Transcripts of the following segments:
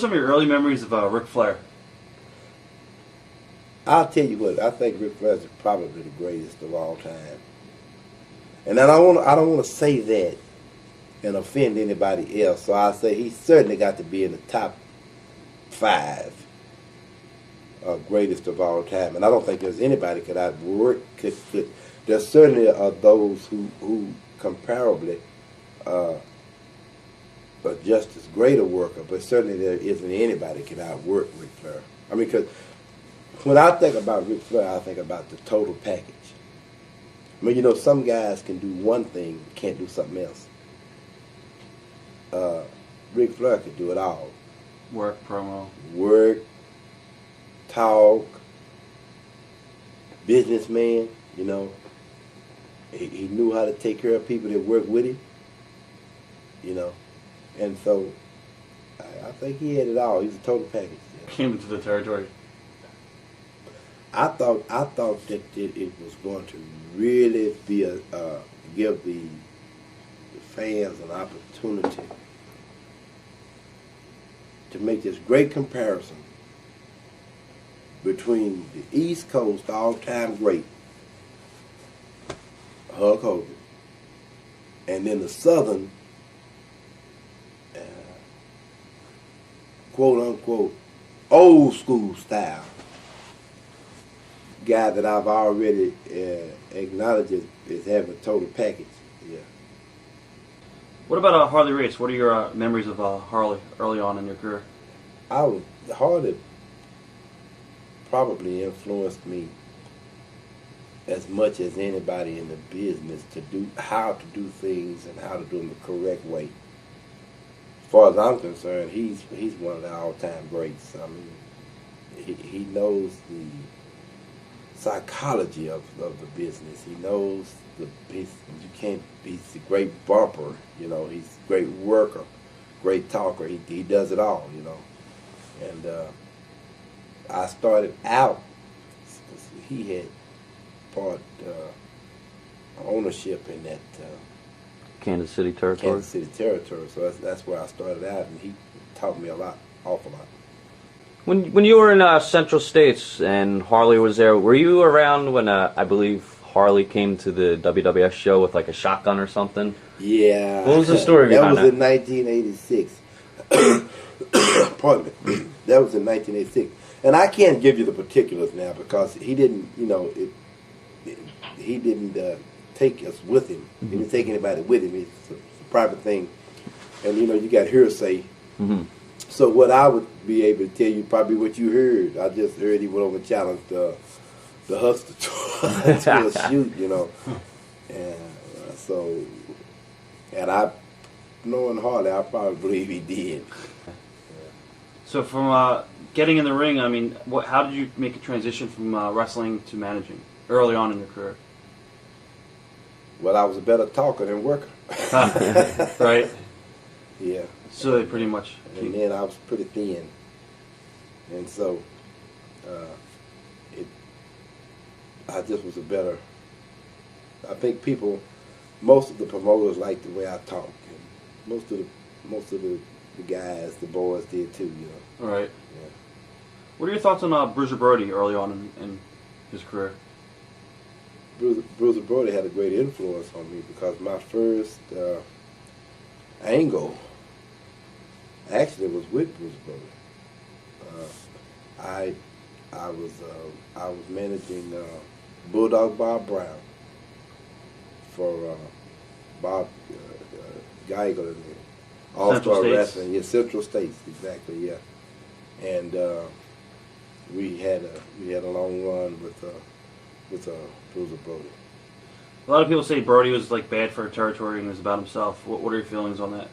some of your early memories of Ric Flair? I'll tell you what, I think Ric Flair is probably the greatest of all time. And I don't want to say that and offend anybody else, so I say he certainly got to be in the top 5 greatest of all time. And I don't think there's anybody could outwork. There certainly are those who comparably are just as great a worker, but certainly there isn't anybody can outwork Ric Flair. I mean, because when I think about Ric Flair, I think about the total package. I mean, you know, some guys can do one thing, can't do something else. Ric Flair could do it all. Work, promo. Work, talk, businessman, you know. He knew how to take care of people that worked with him, you know. And so I think he had it all. He's a total package. Yeah. Came into the territory. I thought that it was going to really be give the fans an opportunity to make this great comparison between the East Coast all-time great Hulk Hogan and then the Southern quote-unquote old school style guy that I've already acknowledged as having a total package. Yeah. What about Harley race? What are your memories of Harley early on in your career? Harley probably influenced me as much as anybody in the business to do how to do things and how to do them the correct way. As far as I'm concerned, he's one of the all-time greats. I mean, he knows the psychology of the business. He knows he's a great bumper, you know. He's a great worker, great talker. He does it all, you know. And I started out because he had part ownership in that Kansas City territory. So that's where I started out, and he taught me awful lot. When you were in Central States and Harley was there, were you around when I believe Harley came to the WWF show with like a shotgun or something? Yeah. What was the story behind that? That was in 1986. Pardon me. That was in 1986. And I can't give you the particulars now because he didn't, you know, he didn't take us with him. Mm-hmm. He didn't take anybody with him. It's a private thing. And, you know, you got hearsay. Mm-hmm. So what I would be able to tell you, probably what you heard. I just heard he went over and challenged the Hustler to a shoot, you know. And and I, knowing Harley, I probably believe he did. So from getting in the ring, I mean, how did you make a transition from wrestling to managing early on in your career? Well, I was a better talker than worker. Right? Yeah. So they pretty much... And then I was pretty thin. And so I just was a better... I think most of the promoters liked the way I talk. And most of the guys, the boys did too, you know. All right. Yeah. What are your thoughts on Bruiser Brody early on in his career? Bruiser Brody had a great influence on me because my first angle actually was with Bruiser Brody. I was managing Bulldog Bob Brown for Bob Geigel in the All-Star Wrestling. Yeah, Central States, exactly. Yeah, and we had a long run with Bruiser Brody. A lot of people say Brody was like bad for a territory and was about himself. What are your feelings on that?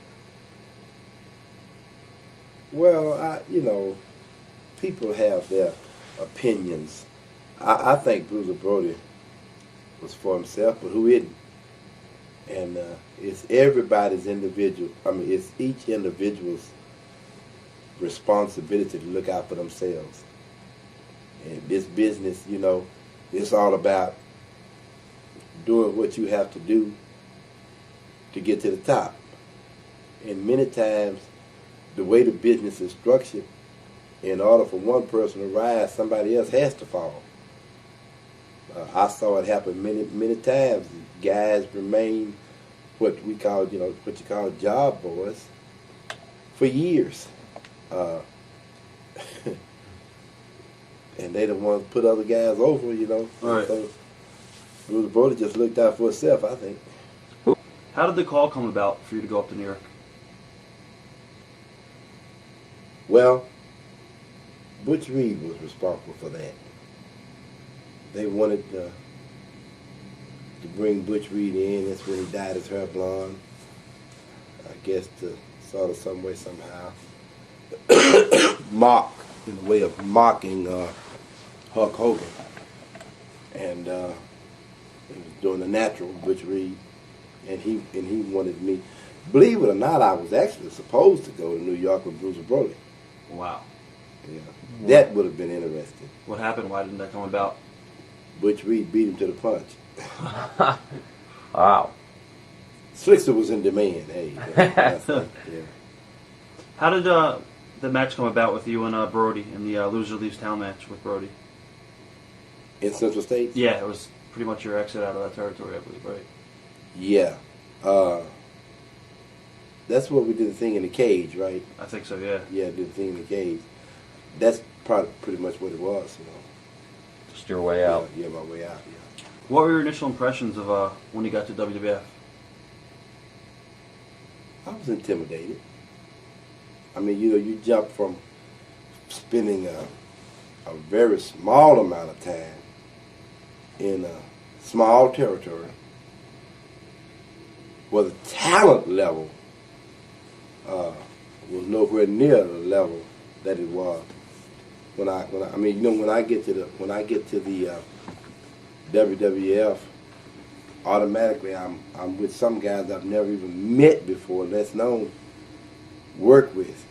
Well, you know, people have their opinions. I think Bruiser Brody was for himself, but who isn't? And it's everybody's individual. I mean, it's each individual's responsibility to look out for themselves. And this business, you know, it's all about doing what you have to do to get to the top. And many times the way the business is structured, in order for one person to rise, somebody else has to fall. I saw it happen many times. Guys remain what we call, what you call job boys for years. And they the ones put other guys over, Right. So Bruiser Brody just looked out for himself, I think. How did the call come about for you to go up to New York? Well, Butch Reed was responsible for that. They wanted to bring Butch Reed in. That's when he dyed his hair blonde. I guess to sort of some way, somehow mock, in a way of mocking Hulk Hogan. And it was doing the natural, Butch Reed. And he wanted me. Believe it or not, I was actually supposed to go to New York with Bruiser Brody. Wow. Yeah. That would have been interesting. What happened? Why didn't that come about? Butch Reed beat him to the punch. Wow. Slickster was in demand. Hey, yeah. How did the match come about with you and Brody in the Loser Leaves Town match with Brody? In Central States? Yeah, it was pretty much your exit out of that territory, I believe, right? Yeah. That's what we did the thing in the cage, right? I think so, yeah. Yeah, did the thing in the cage. That's probably pretty much what it was, Just your way out. Yeah, my way out, yeah. What were your initial impressions of when you got to WWF? I was intimidated. I mean, you jump from spending a very small amount of time in a small territory where the talent level was nowhere near the level that it was when I get to the WWF, automatically I'm with some guys I've never even met before, less known, work with,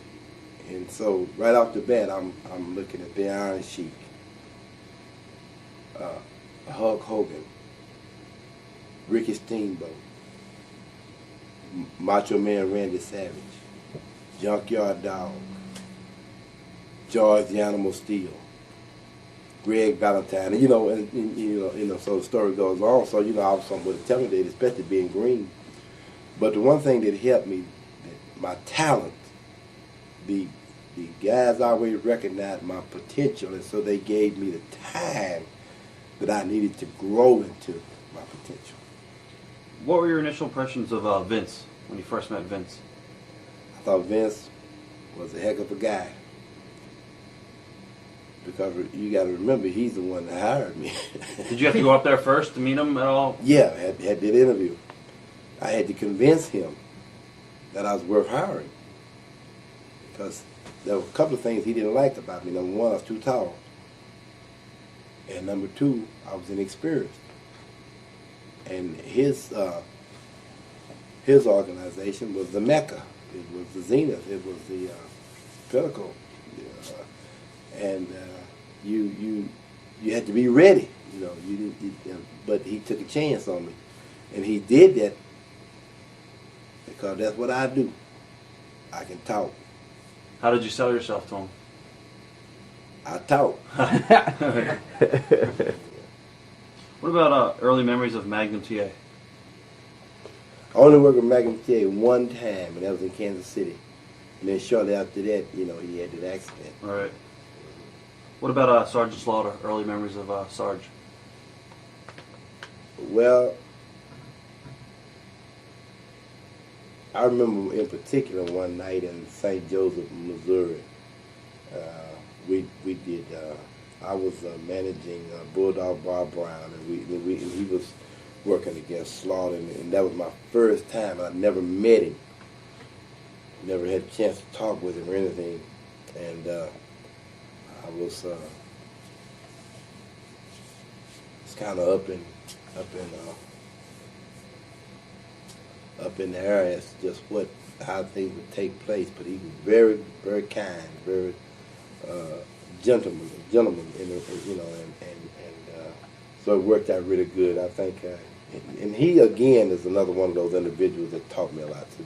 and so right off the bat I'm looking at the Iron Sheik, Hulk Hogan, Ricky Steamboat, Macho Man Randy Savage, Junkyard Dog, George the Animal Steel, Greg Valentine, and so the story goes on. So I was somewhat intimidated, especially being green. But the one thing that helped me, my talent, the guys always recognized my potential, and so they gave me the time that I needed to grow into my potential. What were your initial impressions of Vince when you first met Vince? I thought Vince was a heck of a guy. Because you got to remember, he's the one that hired me. Did you have to go up there first to meet him at all? Yeah, I had that interview. I had to convince him that I was worth hiring. Because there were a couple of things he didn't like about me. Number one, I was too tall. And number two, I was inexperienced. And his organization was the Mecca. It was the Zenith. It was the pinnacle. And you had to be ready, but he took a chance on me, and he did that because that's what I do. I can talk. How did you sell yourself to him? I talk. What about early memories of Magnum TA? I only worked with Magnum TA one time, and that was in Kansas City. And then shortly after that, he had that accident. All right. What about Sergeant Slaughter? Early memories of Sarge? Well, I remember in particular one night in St. Joseph, Missouri. We did. I was managing Bulldog Bob Brown, and he was working against Slaughter, and that was my first time. I never met him. Never had a chance to talk with him or anything, and I was it's kind of up in the air as to just how things would take place. But he was very, very kind, very gentleman, and so it worked out really good. I think, and he again is another one of those individuals that taught me a lot too.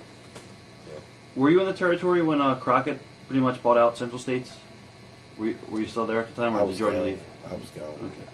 Were you in the territory when Crockett pretty much bought out Central States? Were you still there at the time, or did you already leave? I was gone. Okay.